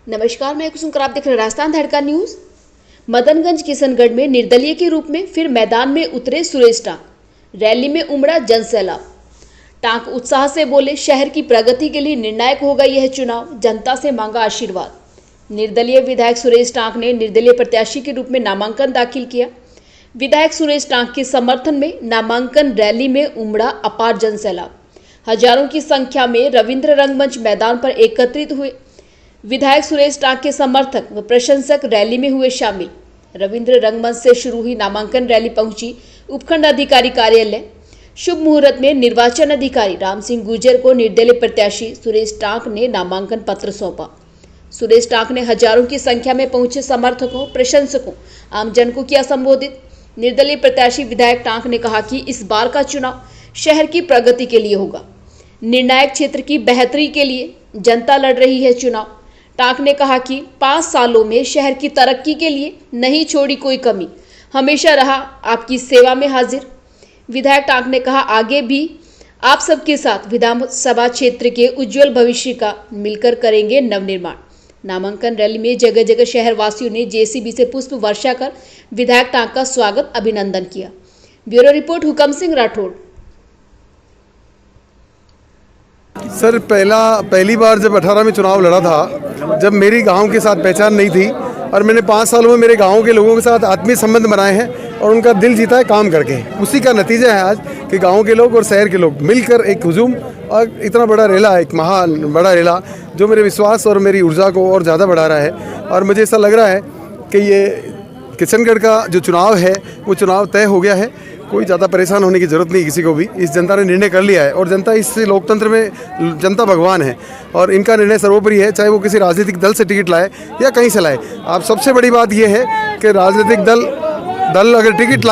नमस्कार, मैं कुसुम कर आप देख रहे हैं राजस्थान धड़का न्यूज। मदनगंज किशनगढ़ में निर्दलीय के रूप में फिर मैदान में उतरे सुरेश टांक। रैली में उमड़ा जनसैलाब। टांक उत्साह से बोले, शहर की प्रगति के लिए निर्णायक होगा यह चुनाव, जनता से मांगा आशीर्वाद। निर्दलीय विधायक सुरेश टांक ने निर्दलीय प्रत्याशी के रूप में नामांकन दाखिल किया। विधायक सुरेश टांक के समर्थन में नामांकन रैली में उमड़ा अपार जनसैलाब। हजारों की संख्या में रविंद्र रंगमंच मैदान पर एकत्रित हुए। विधायक सुरेश टांक के समर्थक व प्रशंसक रैली में हुए शामिल। रविंद्र रंगमंच से शुरू हुई नामांकन रैली पहुंची उपखंड अधिकारी कार्यालय। शुभ मुहूर्त में निर्वाचन अधिकारी राम सिंह गुर्जर को निर्दलीय प्रत्याशी सुरेश टांक ने नामांकन पत्र सौंपा। सुरेश टांक ने हजारों की संख्या में पहुंचे समर्थकों, प्रशंसकों, आमजन को किया संबोधित। निर्दलीय प्रत्याशी विधायक टांक ने कहा कि इस बार का चुनाव शहर की प्रगति के लिए होगा। निर्णायक क्षेत्र की बेहतरी के लिए जनता लड़ रही है चुनाव। टांक ने कहा कि 5 सालों में शहर की तरक्की के लिए नहीं छोड़ी कोई कमी, हमेशा रहा आपकी सेवा में हाजिर। विधायक टांक ने कहा, आगे भी आप सबके साथ विधानसभा क्षेत्र के उज्जवल भविष्य का मिलकर करेंगे नवनिर्माण। नामांकन रैली में जगह जगह शहर वासियों ने जेसीबी से पुष्प वर्षा कर विधायक टांक का स्वागत, अभिनंदन किया। ब्यूरो रिपोर्ट, हुकम सिंह राठौड़। सर, पहली बार जब 18 में चुनाव लड़ा था, जब मेरी गांव के साथ पहचान नहीं थी और मैंने 5 सालों में मेरे गांव के लोगों के साथ आत्मीय संबंध बनाए हैं और उनका दिल जीता है काम करके। उसी का नतीजा है आज कि गांव के लोग और शहर के लोग मिलकर एक हुजूम और इतना बड़ा रेला, एक महान बड़ा रेला, जो मेरे विश्वास और मेरी ऊर्जा को और ज़्यादा बढ़ा रहा है। और मुझे ऐसा लग रहा है कि ये किशनगढ़ का जो चुनाव है वो चुनाव तय हो गया है। कोई ज़्यादा परेशान होने की ज़रूरत नहीं किसी को भी। इस जनता ने निर्णय कर लिया है और जनता इस लोकतंत्र में जनता भगवान है और इनका निर्णय सर्वोपरि है, चाहे वो किसी राजनीतिक दल से टिकट लाए या कहीं से लाए। आप सबसे बड़ी बात यह है कि राजनीतिक दल अगर टिकट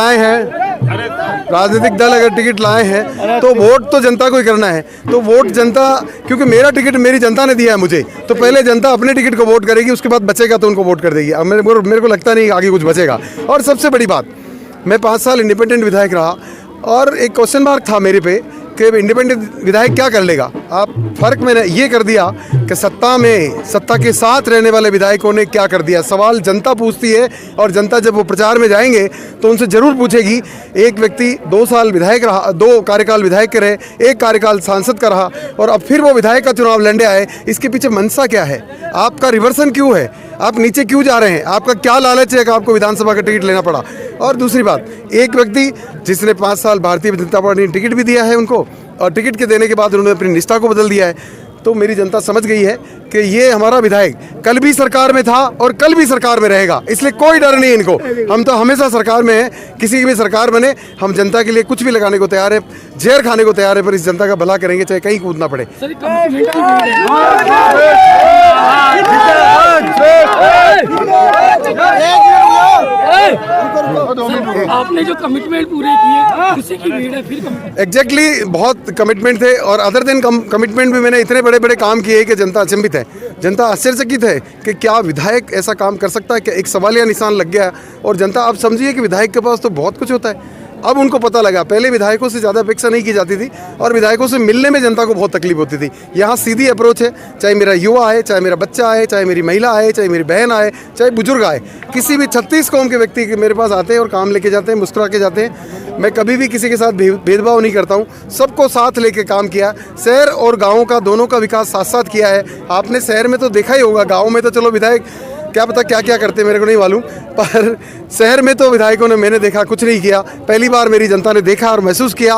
लाए हैं तो वोट तो जनता को ही करना है। तो वोट जनता, क्योंकि मेरा टिकट मेरी जनता ने दिया है मुझे, तो पहले जनता अपने टिकट को वोट करेगी, उसके बाद बचेगा तो उनको वोट कर देगी। अब मेरे को लगता नहीं आगे कुछ बचेगा। और सबसे बड़ी बात, मैं 5 साल इंडिपेंडेंट विधायक रहा और एक क्वेश्चन मार्क था मेरे पे कि इंडिपेंडेंट विधायक क्या कर लेगा। आप फर्क मैंने ये कर दिया कि सत्ता के साथ रहने वाले विधायकों ने क्या कर दिया। सवाल जनता पूछती है और जनता जब वो प्रचार में जाएंगे तो उनसे जरूर पूछेगी। एक व्यक्ति 2 साल विधायक रहा, 2 कार्यकाल विधायक के रहे, 1 कार्यकाल सांसद का रहा और अब फिर वो विधायक का चुनाव लड़ने आए। इसके पीछे मंशा क्या है? आपका रिवर्सन क्यों है? आप नीचे क्यों जा रहे हैं? आपका क्या लालच है कि आपको विधानसभा का टिकट लेना पड़ा? और दूसरी बात, एक व्यक्ति जिसने 5 साल भारतीय जनता पार्टी ने टिकट भी दिया है उनको, और टिकट के देने के बाद उन्होंने अपनी निष्ठा को बदल दिया है। तो मेरी जनता समझ गई है कि ये हमारा विधायक कल भी सरकार में था और कल भी सरकार में रहेगा, इसलिए कोई डर नहीं इनको। हम तो हमेशा सरकार में हैं, किसी की भी सरकार बने, हम जनता के लिए कुछ भी लगाने को तैयार है, जहर खाने को तैयार है, पर इस जनता का भला करेंगे चाहे कहीं कूदना पड़े। आपने जो कमिटमेंट पूरे किए उसी की भीड़ है फिर। एग्जैक्टली, बहुत कमिटमेंट थे और अदर देन कमिटमेंट भी मैंने इतने बड़े बड़े काम किए कि जनता अचंभित है, जनता आश्चर्यचकित है कि क्या विधायक ऐसा काम कर सकता है। कि एक सवालिया निशान लग गया और जनता, आप समझिए कि विधायक के पास तो बहुत कुछ होता है। अब उनको पता लगा, पहले विधायकों से ज़्यादा अपेक्षा नहीं की जाती थी और विधायकों से मिलने में जनता को बहुत तकलीफ होती थी। यहाँ सीधी अप्रोच है, चाहे मेरा युवा आए, चाहे मेरा बच्चा आए, चाहे मेरी महिला आए, चाहे मेरी बहन आए, चाहे बुजुर्ग आए, किसी भी 36 कौम के व्यक्ति मेरे पास आते हैं और काम लेके जाते हैं, मुस्कुरा के जाते हैं। मैं कभी भी किसी के साथ भेदभाव नहीं करता हूँ, सबको साथ लेके काम किया। शहर और गाँव का दोनों का विकास साथ साथ किया है। आपने शहर में तो देखा ही होगा, गाँव में तो चलो विधायक क्या पता क्या क्या करते मेरे को नहीं मालूम, पर शहर में तो विधायकों ने मैंने देखा कुछ नहीं किया। पहली बार मेरी जनता ने देखा और महसूस किया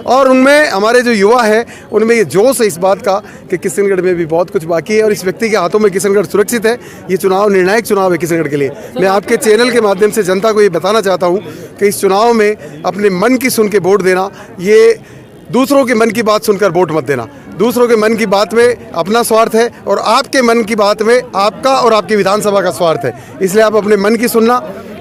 और उनमें हमारे जो युवा है उनमें ये जोश है इस बात का कि किशनगढ़ में भी बहुत कुछ बाकी है और इस व्यक्ति के हाथों में किशनगढ़ सुरक्षित है। ये चुनाव निर्णायक चुनाव है किशनगढ़ के लिए। मैं आपके चैनल के माध्यम से जनता को ये बताना चाहता हूँ कि इस चुनाव में अपने मन की सुन के वोट देना, ये दूसरों के मन की बात सुनकर वोट मत देना। दूसरों के मन की बात में अपना स्वार्थ है और आपके मन की बात में आपका और आपकी विधानसभा का स्वार्थ है, इसलिए आप अपने मन की सुनना।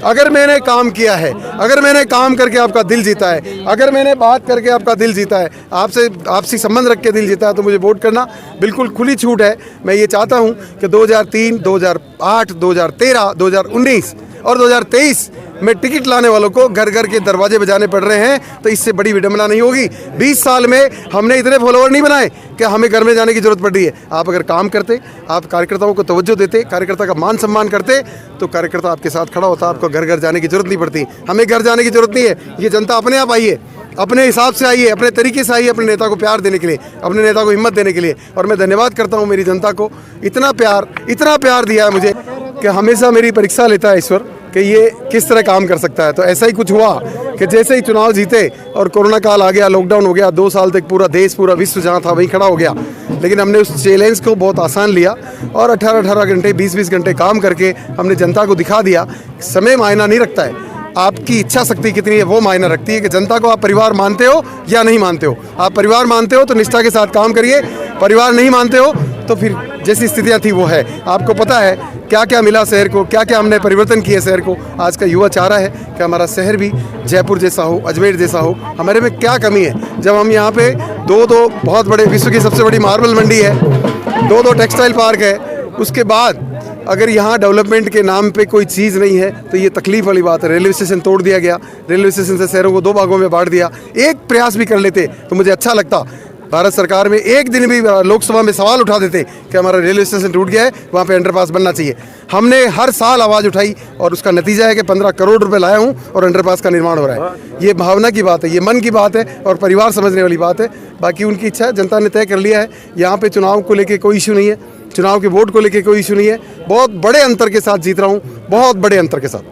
अगर मैंने काम किया है, अगर मैंने काम करके आपका दिल जीता है, अगर मैंने बात करके आपका दिल जीता है, आपसी संबंध रख के दिल जीता है, तो मुझे वोट करना बिल्कुल खुली छूट है। मैं ये चाहता हूँ कि 2003, 2008, 2013, 2019 और 2023 में टिकट लाने वालों को घर घर के दरवाजे बजाने पड़ रहे हैं, तो इससे बड़ी विडंबना नहीं होगी। 20 साल में हमने इतने फॉलोअर नहीं बनाए कि हमें घर में जाने की जरूरत पड़ रही है। आप अगर काम करते, आप कार्यकर्ताओं को तवज्जो देते, कार्यकर्ता का मान सम्मान करते, तो कार्यकर्ता आपके साथ खड़ा होता, आपको घर घर जाने की जरूरत नहीं पड़ती। हमें घर जाने की जरूरत नहीं है, ये जनता अपने आप आई है, अपने हिसाब से आई है, अपने तरीके से आई है, अपने नेता को प्यार देने के लिए, अपने नेता को हिम्मत देने के लिए। और मैं धन्यवाद करता हूँ मेरी जनता को, इतना प्यार दिया है मुझे कि हमेशा मेरी परीक्षा लेता है ईश्वर कि ये किस तरह काम कर सकता है। तो ऐसा ही कुछ हुआ कि जैसे ही चुनाव जीते और कोरोना काल आ गया, लॉकडाउन हो गया, 2 साल तक पूरा देश, पूरा विश्व जहाँ था वहीं खड़ा हो गया। लेकिन हमने उस चैलेंज को बहुत आसान लिया और 18-18 घंटे, 20-20 घंटे काम करके हमने जनता को दिखा दिया समय मायना नहीं रखता है, आपकी इच्छा शक्ति कितनी है वो मायना रखती है कि जनता को आप परिवार मानते हो या नहीं मानते हो। आप परिवार मानते हो तो निष्ठा के साथ काम करिए, परिवार नहीं मानते हो तो फिर जैसी स्थितियां थी वो है। आपको पता है क्या क्या मिला शहर को, क्या क्या हमने परिवर्तन किए शहर को। आज का युवा चाह रहा है कि हमारा शहर भी जयपुर जैसा हो, अजमेर जैसा हो। हमारे में क्या कमी है जब हम यहाँ पे दो बहुत बड़े, विश्व की सबसे बड़ी मार्बल मंडी है, 2 टेक्सटाइल पार्क है, उसके बाद अगर यहाँ डेवलपमेंट के नाम पे कोई चीज़ नहीं है तो ये तकलीफ वाली बात है। रेलवे स्टेशन तोड़ दिया गया, रेलवे स्टेशन से शहरों को 2 भागों में बांट दिया। एक प्रयास भी कर लेते तो मुझे अच्छा लगता। भारत सरकार में एक दिन भी लोकसभा में सवाल उठा देते कि हमारा रेलवे स्टेशन टूट गया है, वहाँ पे अंडरपास बनना चाहिए। हमने हर साल आवाज़ उठाई और उसका नतीजा है कि 15 करोड़ रुपए लाया हूँ और अंडरपास का निर्माण हो रहा है। ये भावना की बात है, ये मन की बात है और परिवार समझने वाली बात है। बाकी उनकी इच्छा है, जनता ने तय कर लिया है। यहाँ पे चुनाव को लेके कोई इशू नहीं है, चुनाव के वोट को लेके कोई इशू नहीं है। बहुत बड़े अंतर के साथ जीत रहा हूँ, बहुत बड़े अंतर के साथ।